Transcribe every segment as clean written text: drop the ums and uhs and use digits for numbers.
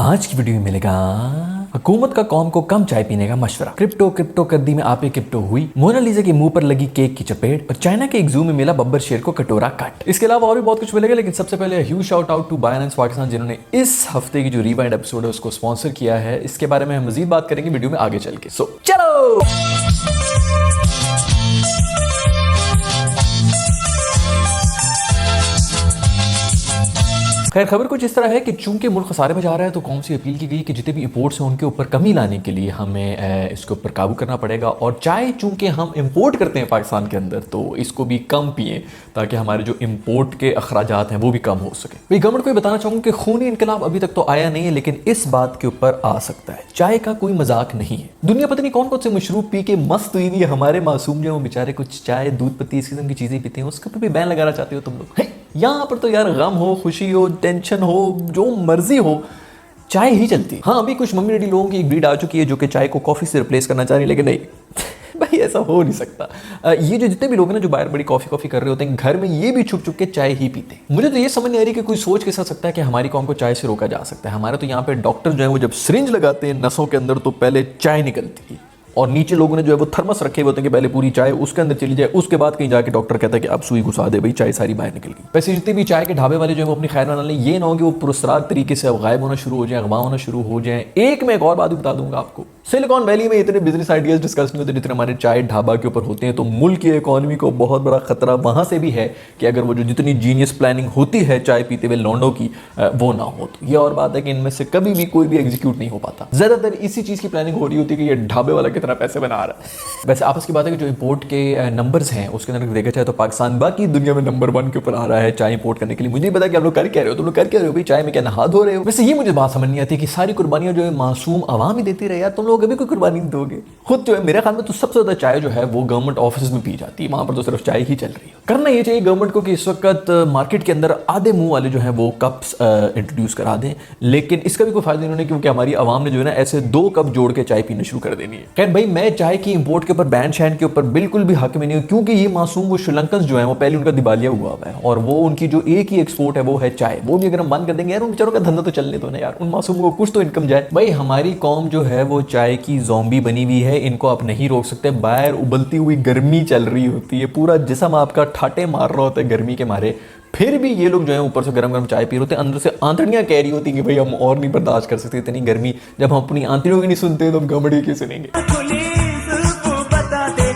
आज की वीडियो में मिलेगा हुकूमत का कौम को कम चाय पीने का मशवरा, क्रिप्टो कर्दी में आपे क्रिप्टो हुई, मोनालिसा के मुंह पर लगी केक की चपेट और चाइना के एक जू में मिला बब्बर शेर को कटोरा कट। इसके अलावा और भी बहुत कुछ मिलेगा, लेकिन सबसे पहले huge shout out to Binance Pakistan जिन्होंने इस हफ्ते की जो रिवाइंड एपिसोड है उसको स्पॉन्सर किया है। इसके बारे में हम मजीद बात करेंगे वीडियो में आगे चल के। सो चलो खैर, खबर कुछ इस तरह है कि चूंकि मुल्क खसारे में जा रहा है तो कौम से अपील की गई कि जितने भी इंपोर्ट्स हैं उनके ऊपर कमी लाने के लिए हमें इसके ऊपर काबू करना पड़ेगा। और चाय चूंकि हम इंपोर्ट करते हैं पाकिस्तान के अंदर, तो इसको भी कम पिएं ताकि हमारे जो इंपोर्ट के अखराजात हैं वो भी कम हो सके। भाई, गवर्नमेंट को ये बताना चाहूँगा कि खूनी इनकलाब अभी तक तो आया नहीं है, लेकिन इस बात के ऊपर आ सकता है। चाय का कोई मजाक नहीं है। दुनिया पता नहीं कौन कौन से मशरूब पी के मस्त हुई है, हमारे मासूम जो बेचारे कुछ चाय दूध पत्ती इस किस्म की चीज़ें पीते हैं, उसके ऊपर भी बैन लगाना चाहते हो तुम लोग। यहाँ पर तो यार गम हो, खुशी हो, टेंशन हो, जो मर्जी हो, चाय ही चलती है। हाँ, अभी कुछ मम्मी डैडी लोगों की एक ब्रीड आ चुकी है जो कि चाय को कॉफ़ी से रिप्लेस करना चाह रही है, लेकिन नहीं भाई, ऐसा हो नहीं सकता। ये जो जितने भी लोग हैं ना जो बाहर बड़ी कॉफ़ी कर रहे होते हैं, घर में ये भी छुप के चाय ही पीते हैं। मुझे तो ये समझ नहीं आ रही कि कोई सोच कैसा सकता है कि हमारी कौम को चाय से रोका जा सकता है। हमारे तो यहाँ पे डॉक्टर जो है वो जब सिरिंज लगाते हैं नसों के अंदर तो पहले चाय निकलती है, और नीचे लोगों ने जो है वो थर्मस रखे हुए होते हैं कि पहले पूरी चाय उसके अंदर चली जाए, उसके बाद कहीं जाके डॉक्टर कहता है कि अब सुई घुसा दे, भाई चाय सारी बाहर निकल गई। वैसे जितने भी चाय के ढाबे वाले जो है वो अपनी खैर बना लें, ये ना हो कि वो पुरस्रार तरीके से अब गायब होना शुरू हो जाए, अगवा होना शुरू हो जाए। एक मैं एक और बात बता दूंगा आपको, सिलिकॉन वैली में इतने बिजनेस आइडियाज डिस्कस नहीं होते जितने हमारे चाय ढाबा के ऊपर होते हैं। तो मुल्क की इकोनॉमी को बहुत बड़ा खतरा वहां से भी है कि अगर वो जो जितनी जीनियस प्लानिंग होती है चाय पीते हुए लौंडों की वो ना हो। तो ये और बात है कि इनमें से कभी भी कोई भी एग्जीक्यूट नहीं हो पाता। ज्यादातर इसी चीज की प्लानिंग हो रही होती है कि ये ढाबे वाला कितना पैसे बना रहा है। वैसे आपस की बात है कि जो इंपोर्ट के नंबर्स हैं उसके अंदर देखा जाए तो पाकिस्तान बाकी दुनिया में नंबर 1 के ऊपर आ रहा है चाय इंपोर्ट करने के लिए। मुझे नहीं पता कि आप लोग कर क्या रहे हो, तुम लोग कर क्या रहे हो भाई, चाय में क्या नहा धो रहे हो? वैसे ये मुझे बात समझ नहीं आती कि सारी कुर्बानियां जो है मासूम आवाम ही देती रहे यार, तुम लोग अभी कोई कुर्बानी दोगे? खुद जो है मेरे ख्याल में तो सबसे ज्यादा चाय जो है वो गवर्नमेंट ऑफिस में पी जाती है, वहां पर तो सिर्फ चाय ही चल रही है। करना ये चाहिए गवर्नमेंट को कि इस वक्त मार्केट के अंदर आधे मुंह वाले जो है वो कप्स इंट्रोड्यूस करा दें, लेकिन इसका भी कोई फायदा नहीं होने क्योंकि हमारी आवाम ने जो है ना ऐसे 2 कप जोड़ के चाय पीना शुरू कर देनी है। खैर भाई, मैं चाय की इंपोर्ट के ऊपर बैन शैन के ऊपर बिल्कुल भी हक में नहीं हूं, क्योंकि ये मासूम वो श्रीलंकन जो है वो पहले उनका दिवालिया हुआ है और वो उनकी जो एक ही एक्सपोर्ट है वो है चाय। वो भी अगर हम बंद कर देंगे यार, उन बेचारों का धंधा तो चलने दो ना यार, उन मासूम को कुछ तो इनकम जाए। भाई, हमारी कौम जो है वो चाय की ज़ॉम्बी बनी हुई है, इनको आप नहीं रोक सकते। बाहर उबलती हुई गर्मी चल रही होती है, पूरा जिस्म आपका ठाटे मार रहा होता है गर्मी के मारे, फिर भी ये लोग जो है ऊपर से गरम गरम चाय पी रहे होते हैं, अंदर से आंतड़ियां कह रही होती हैं कि भाई हम और नहीं बर्दाश्त कर सकते इतनी गर्मी। जब हम अपनी आंतड़ियों की नहीं सुनते तो हम गमड़ी की सुनेंगे?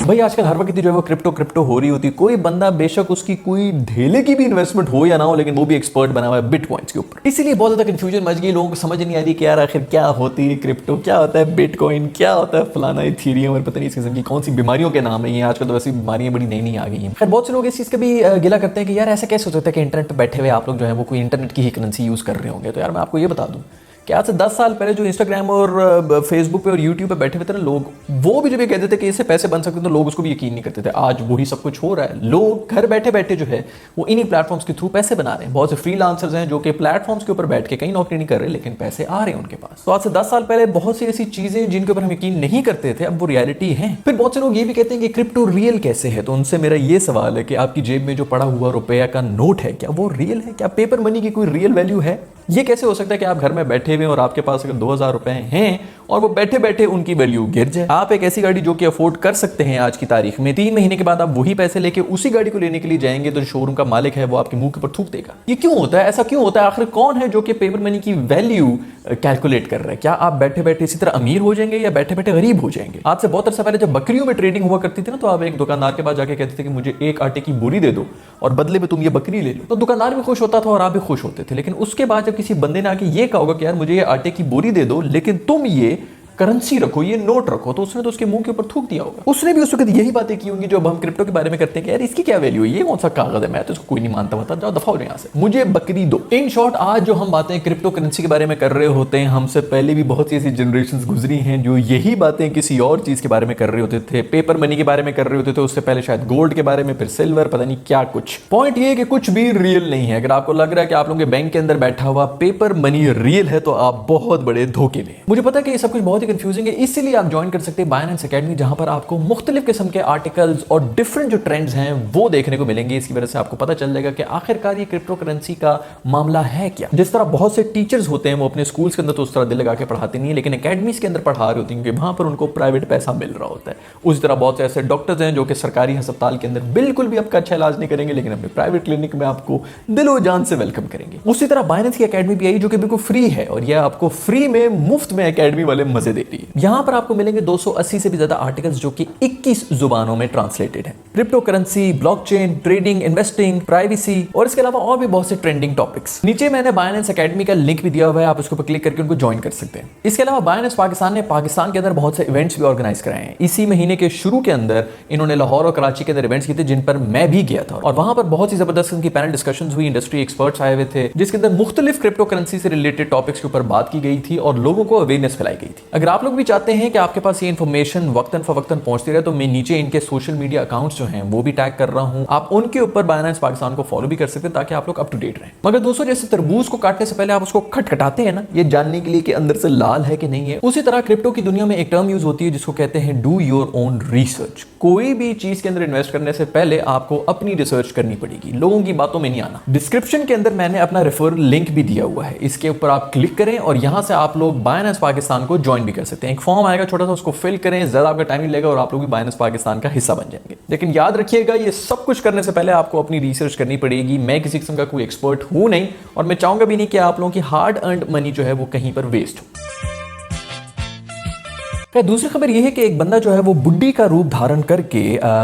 भाई, आजकल हर वक्त जो है वो क्रिप्टो हो रही होती है। कोई बंदा बेशक उसकी कोई ढेले की भी इन्वेस्टमेंट हो या ना हो, लेकिन वो भी एक्सपर्ट बना हुआ है बिटकॉइंस के ऊपर। इसीलिए बहुत ज्यादा कंफ्यूजन मच गई, लोगों को समझ नहीं आ रही कि यार आखिर क्या होती है क्रिप्टो, क्या होता है बिटकॉइन, क्या होता है फलाना इथेरियम और पता नहीं इस किस्म की कौन सी बीमारियों के नाम है ये। आजकल तो वैसी बीमारियां बड़ी नई नई आ गई हैं। खैर, बहुत से लोग इस चीज़ का भी गिला करते हैं कि यार ऐसा कैसे हो सकता है कि इंटरनेट पर बैठे हुए आप लोग जो है वो कोई इंटरनेट की ही करेंसी यूज़ कर रहे होंगे। तो यार मैं आपको ये बता दूँ कि आज से 10 साल पहले जो इंस्टाग्राम और फेसबुक पे और यूट्यूब पे बैठे हुए थे ना लोग, वो भी जब ये कहते थे कि इससे पैसे बन सकते हैं तो लोग उसको भी यकीन नहीं करते थे। आज वही सब कुछ हो रहा है, लोग घर बैठे बैठे जो है वो इन्हीं प्लेटफॉर्म्स के थ्रू पैसे बना रहे हैं। बहुत से फ्रीलांसर्स हैं जो कि प्लेटफॉर्म्स के ऊपर बैठ के कहीं नौकरी नहीं कर रहे, लेकिन पैसे आ रहे हैं उनके पास। तो आज से 10 साल पहले बहुत सी ऐसी चीजें जिनके ऊपर हम यकीन नहीं करते थे, अब वो रियलिटी है। फिर बहुत से लोग ये भी कहते हैं कि क्रिप्टो रियल कैसे है। तो उनसे मेरा ये सवाल है कि आपकी जेब में जो पड़ा हुआ रुपया का नोट है, क्या वो रियल है? क्या पेपर मनी की कोई रियल वैल्यू है? ये कैसे हो सकता है कि आप घर में बैठे हुए और आपके पास अगर 2000 रुपए हैं और वो बैठे बैठे उनकी वैल्यू गिर जाए? आप एक ऐसी गाड़ी जो कि अफोर्ड कर सकते हैं आज की तारीख में, 3 महीने के बाद आप वही पैसे लेके उसी गाड़ी को लेने के लिए जाएंगे तो शोरूम का मालिक है वो आपके मुंह के ऊपर थूक देगा। ये क्यों होता है? ऐसा क्यों होता है? आखिर कौन है जो कि पेपर मनी की वैल्यू कैलकुलेट कर रहा है? क्या आप बैठे बैठे इसी तरह अमीर हो जाएंगे या बैठे बैठे गरीब हो जाएंगे? आज से बहुत अर्सा पहले जब बकरियों में ट्रेडिंग हुआ करती थी ना, तो आप एक दुकानदार के पास जाके कहते थे कि मुझे 1 आटे की बोरी दे दो और बदले में तुम ये बकरी ले लो। तो दुकानदार भी खुश होता था और आप भी खुश होते थे। लेकिन उसके बाद जब किसी बंदे ने आके ये कहा होगा कि यार मुझे ये आटे की बोरी दे दो लेकिन तुम ये करेंसी रखो, ये नोट रखो, तो उसने तो उसके मुंह के ऊपर थूक दिया होगा। उसने भी उस वक्त यही बातें की होंगी जो अब हम क्रिप्टो के बारे में करते हैं कि यार इसकी क्या वैल्यू है, ये कौन सा कागज है, मैं तो इसको कोई नहीं मानता, बता जाओ दफा हो जाए यहाँ से, मुझे बकरी दो। इन शॉर्ट, आज जो हम बातें क्रिप्टो करेंसी के बारे में कर रहे होते हैं, हमसे पहले भी बहुत सी ऐसी जनरेशन गुजरी हैं जो यही बातें किसी और चीज के बारे में कर रहे होते थे, पेपर मनी के बारे में कर रहे होते थे, उससे पहले शायद गोल्ड के बारे में, फिर सिल्वर, पता नहीं क्या कुछ। पॉइंट ये है कि कुछ भी रियल नहीं है। अगर आपको लग रहा है कि आप लोगों के बैंक के अंदर बैठा हुआ पेपर मनी रियल है तो आप बहुत बड़े धोखे में। मुझे पता है कि ये सब कुछ बहुत ही कंफ्यूजिंग है, इसीलिए आप ज्वाइन कर सकते हैं बाइनेंस एकेडमी, जहां पर आपको मुख्तलिफ किस्म के आर्टिकल्स और डिफरेंट जो ट्रेंड्स हैं वो देखने को मिलेंगे। इसकी वजह से आपको पता चल जाएगा कि आखिरकार ये क्रिप्टो करेंसी का मामला है क्या। जिस तरह बहुत से टीचर्स होते हैं वो अपने स्कूल्स के अंदर तो उस तरह दिल लगा के पढ़ाते नहीं है, लेकिन अकेडमीज के अंदर पढ़ा रहे होते हैं क्योंकि वहां पर उनको प्राइवेट पैसा मिल रहा होता है। उसी तरह बहुत से ऐसे डॉक्टर्स हैं जो कि सरकारी अस्पताल के अंदर बिल्कुल भी आपका अच्छा इलाज नहीं करेंगे, लेकिन अपने प्राइवेट क्लिनिक में आपको दिलो जान से वेलकम करेंगे। उसी तरह बाइनेंस की एकेडमी भी आई जो कि बिल्कुल फ्री है, और यह आपको फ्री में मुफ्त में एकेडमी वाले मजे दे रही है। यहां पर आपको मिलेंगे 280 से भी ज्यादा आर्टिकल्स जो कि 21 जुबानों में ट्रांसलेटेड है। Crypto currency, blockchain, trading, investing, privacy और इसके अलावा और भी बहुत से ट्रेंडिंग टॉपिक्स। नीचे मैंने बाइनेंस एकेडमी का लिंक भी दिया हुआ है, आप उसके ऊपर क्लिक करके उनको ज्वाइन कर सकते हैं। इसके अलावा बाइनेंस पाकिस्तान ने पाकिस्तान के अंदर बहुत से इवेंट्स भी ऑर्गेनाइज कराए हैं। इसी महीने के शुरू के अंदर इन्होंने लाहौर और कराची के अंदर इवेंट्स किए थे जिन पर मैं भी गया था, और वहां पर बहुत ही जबरदस्त उनकी पैनल डिस्कशंस हुई, इंडस्ट्री एक्सपर्ट्स आए हुए थे, जिसके अंदर मुख्तलिफ क्रिप्टो करेंसी से रिलेटेड टॉपिक्स के ऊपर बात की गई थी और लोगों को अवेयरनेस फैलाई गई थी। अगर आप लोग भी चाहते हैं कि आपके पास ये इन्फॉर्मेशन वक्तन फवक्तन पहुंचती रहे, तो मैं नीचे इनके सोशल मीडिया अकाउंट्स जो हैं वो भी टैग कर रहा हूं, आप उनके ऊपर बाइनेंस पाकिस्तान को फॉलो भी कर सकते हैं ताकि आप लोग अप टू डेट रहें। मगर दोस्तों, जैसे तरबूज को काटने से पहले आप उसको खटखटाते हैं ना, ये जानने के लिए कि अंदर से लाल है कि नहीं है, उसी तरह क्रिप्टो की दुनिया में एक टर्म यूज होती है जिसको कहते हैं डू योर ओन रिसर्च। कोई भी चीज के अंदर इन्वेस्ट करने से पहले आपको अपनी रिसर्च करनी पड़ेगी, लोगों की बातों में नहीं आना। डिस्क्रिप्शन के अंदर मैंने अपना रेफरल लिंक भी दिया हुआ है, इसके ऊपर आप क्लिक करें और यहां से आप लोग बाइनेंस पाकिस्तान को ज्वाइन भी कर सकते हैं। एक फॉर्म आएगा छोटा सा, उसको फिल करें, ज्यादा आपका टाइम नहीं लगेगा और आप लोग भी बाइनेंस पाकिस्तान का हिस्सा बन जाएंगे। लेकिन याद रखिएगा, ये सब कुछ करने से पहले आपको अपनी रिसर्च करनी पड़ेगी। मैं किसी किस्म का कोई एक्सपर्ट हूं नहीं, और मैं चाहूंगा भी नहीं कि आप लोगों की हार्ड अर्न्ड मनी जो है वो कहीं पर वेस्ट हो। दूसरी खबर यह है कि एक बंदा जो है वो बुड्ढी का रूप धारण करके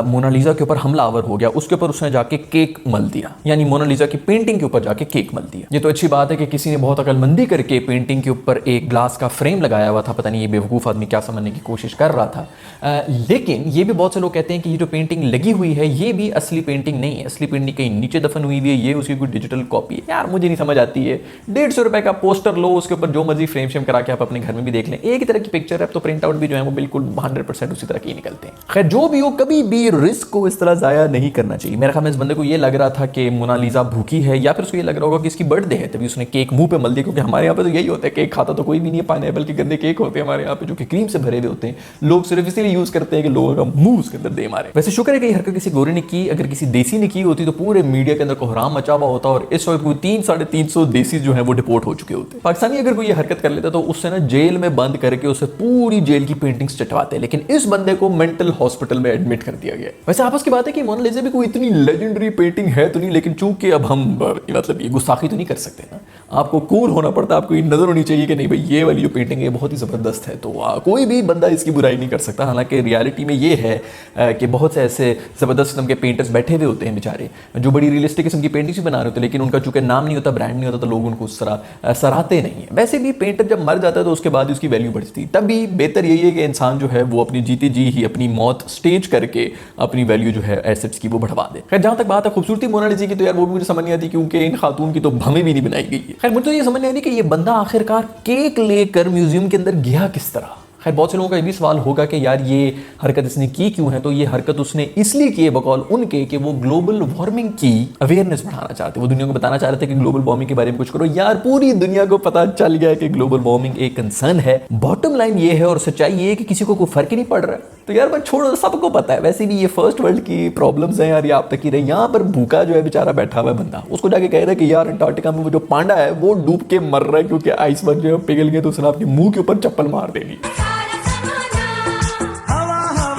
मोनालिसा के ऊपर हमलावर हो गया। उसके ऊपर उसने जाके केक मल दिया, यानी मोनालिसा की पेंटिंग के ऊपर जाके केक मल दिया। ये तो अच्छी बात है कि किसी ने बहुत अकलमंदी करके पेंटिंग के ऊपर एक ग्लास का फ्रेम लगाया हुआ था। पता नहीं ये बेवकूफ़ आदमी क्या समझने की कोशिश कर रहा था। लेकिन ये भी बहुत से लोग कहते हैं कि ये जो पेंटिंग लगी हुई है ये भी असली पेंटिंग नहीं है, असली पेंटिंग कहीं नीचे दफन हुई है, ये उसकी कोई डिजिटल कॉपी है। यार मुझे नहीं समझ आती है। 150 रुपए का पोस्टर लो, उसके ऊपर जो मर्जी फ्रेम शेम करा के आप अपने घर में भी देख लें, एक ही तरह की पिक्चर है। अब तो प्रिंट आउट भी जो है वो बिल्कुल 100% उसी तरह के ही निकलते हैं। खैर जो भी हो, कभी भी रिस्क को इस तरह जाया नहीं करना चाहिए। मेरे ख्याल में इस बंदे को ये लग रहा था कि मोनालिसा भूखी है, या फिर उसको ये लग रहा होगा कि इसकी बर्थडे है, तभी उसने केक मुंह पे मल दिया। क्योंकि हमारे यहाँ पे तो यही होता है, केक खाता तो कोई भी नहीं है, पाइनएप्पल के गंदे केक होते हैं हमारे यहाँ पे जो कि क्रीम से भरे हुए होते हैं। लोग सिर्फ इसलिए यूज करते हैं कि लोगों का मुंह उसके अंदर दे मारे। वैसे शुक्र है कि हरकत किसी गोरे ने की, अगर किसी देसी ने की होती तो पूरे मीडिया के अंदर कोहराम मचा हुआ होता और इस वक्त 300-350 देसी जो है वो डिपोर्ट हो चुके होते। पाकिस्तानी अगर कोई ये हरकत कर लेता तो उससे ना जेल में बंद करके उसे पूरी जेल की पेंटिंग्स चटवाते, लेकिन इस बंदे को मेंटल हॉस्पिटल में एडमिट कर दिया गया। वैसे आपस की बात है कि मोनालिसा भी कोई इतनी लेजेंडरी पेंटिंग है तो नहीं, लेकिन चूंकि अब हम मतलब ये गुस्ताखी तो नहीं कर सकते ना, आपको कूल होना पड़ता है, आपको ये नजर होनी चाहिए कि नहीं भाई ये वाली जो पेंटिंग है बहुत ही जबरदस्त है, तो कोई भी बंदा इसकी बुराई नहीं कर सकता। हालांकि रियलिटी में ये है कि बहुत से ऐसे जबरदस्त किस्म के पेंटर्स बैठे हुए होते हैं बेचारे, जो बड़ी रियलिस्टिक किस्म की पेंटिंग्स भी बना रहे होते हैं, लेकिन उनका चूंकि नाम नहीं होता, ब्रांड नहीं होता, तो लोग उनको उस तरह सराहते नहीं है। वैसे भी पेंटर जब मर जाता है तो उसके बाद उसकी वैल्यू बढ़ती है। तब भी बेहतर यही है कि इंसान जो है वो अपनी जीती जी ही अपनी मौत स्टेज करके अपनी वैल्यू जो है एसेट्स की वो बढ़वा दे। खैर जहां तक बात है खूबसूरती मोनालिसा की, तो यार वो भी मुझे समझ नहीं आती, क्योंकि इन खातून की तो भवें भी नहीं बनाई गई है। खैर मुझे तो ये समझ नहीं आती कि ये बंदा आखिरकार केक लेकर म्यूजियम के अंदर गया किस तरह। खैर बहुत से लोगों का ये भी सवाल होगा कि यार ये हरकत इसने की क्यों है, तो ये हरकत उसने इसलिए की है बकौल उनके कि वो ग्लोबल वार्मिंग की अवेयरनेस बढ़ाना चाहते, वो दुनिया को बताना चाह रहे थे कि ग्लोबल वार्मिंग के बारे में कुछ करो। यार पूरी दुनिया को पता चल गया है कि ग्लोबल वार्मिंग एक कंसर्न है। बॉटम लाइन ये है और सच्चाई ये है कि किसी को कोई फर्क ही नहीं पड़ रहा है। तो यार बस छोड़ो, सबको पता है। वैसे भी ये फर्स्ट वर्ल्ड की प्रॉब्लम्स हैं यार, ये आप तक ही रहे। यहाँ पर भूखा जो है बेचारा बैठा हुआ है बंदा, उसको जाके कह रहा है कि यार अंटार्कटिका में वो जो पांडा है वो डूब के मर रहा है क्योंकि आइसबर्ग जो है पिघल गए, तो उसने अपने मुंह के ऊपर चप्पल मार देनी।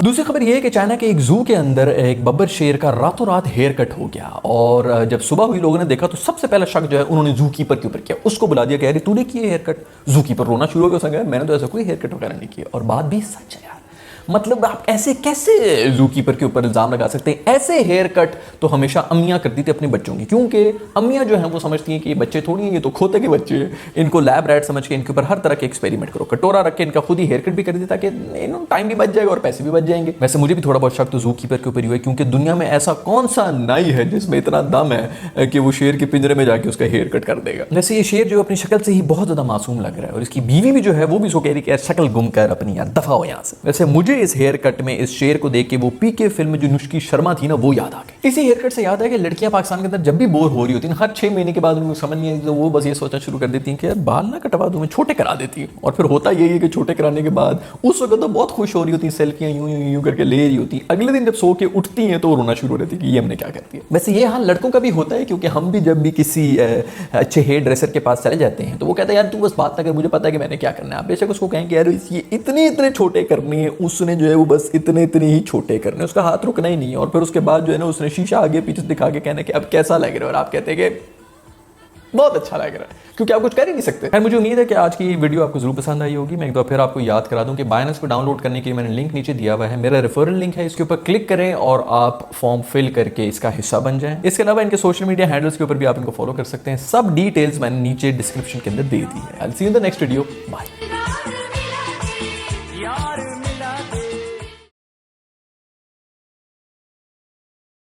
दूसरी खबर यह है कि चाइना के एक जू के अंदर एक बब्बर शेर का रातों रात हेयर कट हो गया, और जब सुबह हुई लोगों ने देखा तो सबसे पहला शक जो है उन्होंने जू कीपर के ऊपर किया। उसको बुला दिया कि यार तूने किया हेयर कट। जू कीपर रोना शुरू हो गया, उसने कहा मैंने तो ऐसा कोई हेयर कट वगैरह नहीं किया। और बात भी सच है यार, मतलब आप ऐसे कैसे जू कीपर के ऊपर इल्जाम लगा सकते हैं। ऐसे हेयर कट तो हमेशा अम्मियां करती थी अपने बच्चों की, क्योंकि अम्मियां जो हैं वो समझती हैं कि ये बच्चे थोड़ी हैं, ये तो खोते के बच्चे हैं, इनको लैब रैट समझ के इनके ऊपर हर तरह के एक्सपेरिमेंट करो, कटोरा रख के इनका खुद ही हेयर कट भी कर देता कि टाइम भी बच जाएगा और पैसे भी बच जाएंगे। वैसे मुझे भी थोड़ा बहुत शक तो जू कीपर के ऊपर ही हुआ, क्योंकि दुनिया में ऐसा कौन सा नाई है जिसमें इतना दम है कि वो शेर के पिंजरे में जाके उसका हेयर कट कर देगा। वैसे ये शेर जो अपनी शक्ल से ही बहुत ज्यादा मासूम लग रहा है, और इसकी बीवी भी जो है वो भी उसको कह रही है कि शक्ल गुम कर अपनी यार दफा हो यहाँ से। वैसे मुझे मुझे इस हेयर कट में इस शेर को देख के वो पीके फिल्म में जो नुष्की शर्मा थी ना वो याद आ गई। इसी हेयर कट से याद है कि लड़कियां पाकिस्तान के अंदर जब भी बोर हो रही होती हैं, हर 6 महीने के बाद उनको समझ नहीं आई तो वो बस ये सोचना शुरू कर देती हैं कि यार बाल ना कटवा दूं, मैं छोटे करा देती हूँ। और फिर होता यही है कि छोटे कराने के बाद उस वक्त तो बहुत खुश हो रही होती हैं, सेल्फियां यूं यूं यूं करके ले रही होती हैं, अगले दिन जब सो के उठती हैं तो रोना शुरू हो रहती है कि ये हमने क्या कर दिया। वैसे ये हाल लड़कों का भी होता है, क्योंकि हम भी जब भी किसी अच्छे हेयर ड्रेसर के पास चले जाते हैं तो वो कहता है यार तू बस बात ना कर, मुझे पता है कि मैंने क्या करना है। आप बेशक उसको कहें कि यार ये इतने छोटे करने हैं, उसने जो है वो बस इतने ही छोटे करने, उसका हाथ रुकना ही नहीं है। और फिर उसके बाद जो है ना उसने शीशा आगे पीछे दिखा के कहना कि अब कैसा लग रहा है, और आप कहते हैं कि बहुत अच्छा लग रहा है, क्योंकि आप कुछ कर ही नहीं सकते। खैर मुझे उम्मीद है कि आज की वीडियो आपको जरूर पसंद आई होगी। मैं एक बार फिर आपको याद करा दूं कि बायनेंस को डाउनलोड करने के लिए मैंने लिंक नीचे दिया हुआ है, मेरा रेफरल लिंक है, इसके ऊपर क्लिक करें और आप फॉर्म फिल करके इसका हिस्सा बन जाएं। इसके अलावा इनके सोशल मीडिया हैंडल्स के ऊपर भी आप इनको फॉलो कर सकते हैं। सब डिटेल्स मैंने नीचे डिस्क्रिप्शन के अंदर दे दी है। I will see you in the next video, bye.